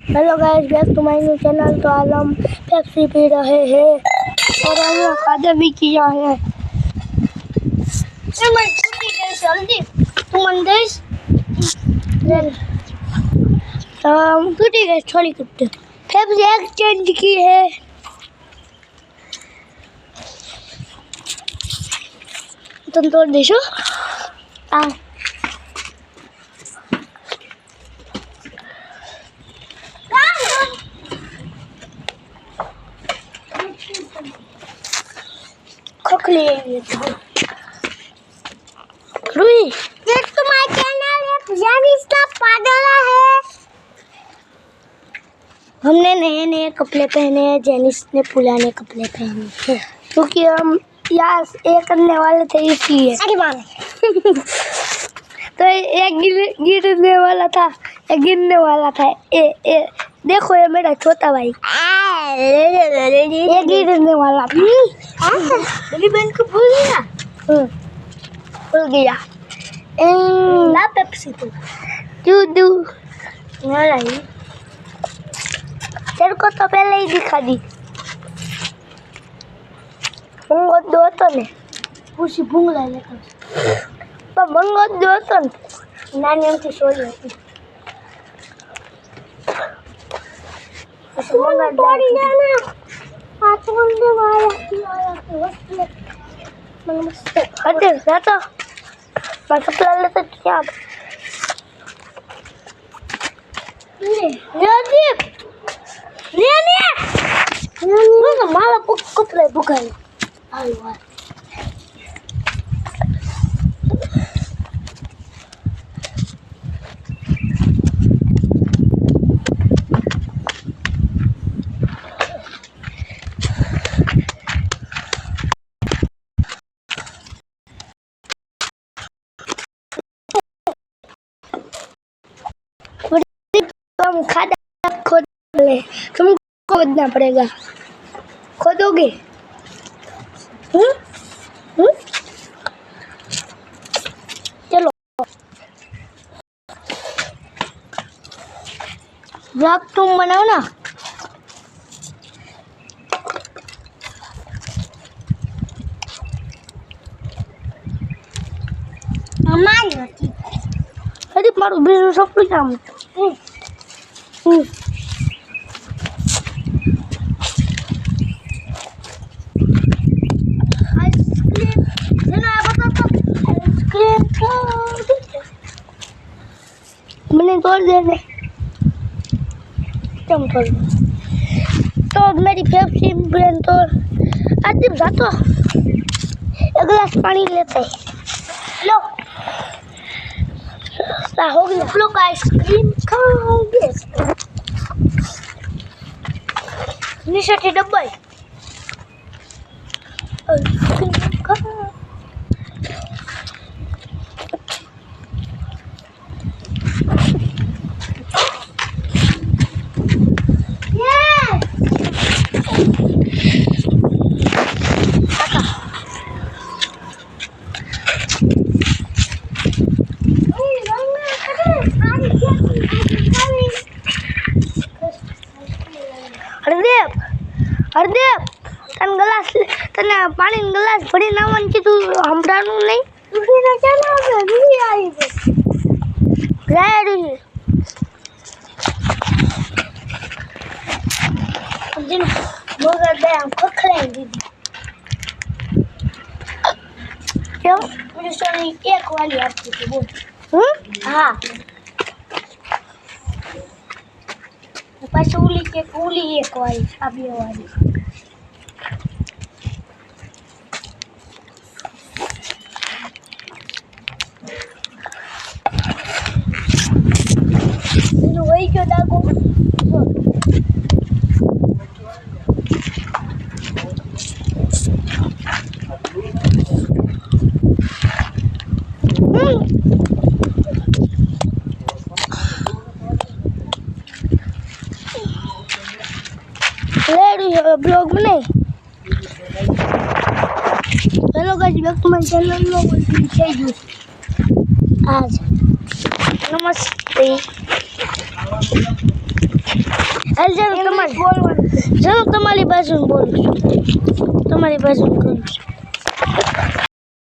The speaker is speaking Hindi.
Hello guys, back to my new channel. तो आज हम पेप्सी पी रहे हैं और हमने खादा भी किया है। जल्दी तुम अंदेश टूटी गई छोड़ी कुत्ते पेप्सी एक्सचेंज की है। तुम तोड़ देशो खोखली रुई ये तुम्हारा चैनल है जानिस का पागला है। हमने नए नए कपड़े पहने हैं, जेनिस ने पुराने कपड़े पहने हैं क्योंकि हम यहाँ ये करने वाले थे इसलिए। अरे मारे तो एक गिरने वाला था, एक गिरने वाला था। ए देखो ये मेरा छोटा भाई ये गिरने वाला था। मेरी बहन को भूल गया भूल गया ना पेप्सी तो दूधू नहीं तेरे को तो पहले ही दिखा दी। मंगो दो तो ने पूछी भूंग ले तो मंगो दो तो नानी हमसे छोड़ी होती पड़ी जाना हाथ में वाला अरे जाता मैं कपड़ा लेता क्या माला कपड़े बुकाई तुम खादा खोद ले, तुमको खोदना पड़ेगा। खोदोगे? चलो ब्लॉग तुम बनाओ ना। हमारी होती अरे मारो बिजनेस सब कुछ काम मैंने तोड़ देने तुम तोड़ तो मेरी पेप्सी ब्रेन तोड़ आदिम जातो एक गिलास पानी लेते लो हो गया। लोग आइसक्रीम खाओगे निशा डब्बा आइसक्रीम खाओ हरदेव तन ग्लास तने पानी ग्लास भरी नावन की तू हमरानु नहीं दूसरी ना चला है दूसरी आई है रेडी जिन मोगा दे हम खोखले दीदी क्यों मुझे सोनी एक वाली आती थी बोल हाँ पसूली के कूली एक वाली अभी वाली वही जो दागो ब्लॉग में नहीं। Hello guys, back to my channel. आज नमस्ते। હાલ ચાલો તમારે બોલવાનું ચાલો તમારી બાજુ બોલું છું તમારી બાજુ કરું છું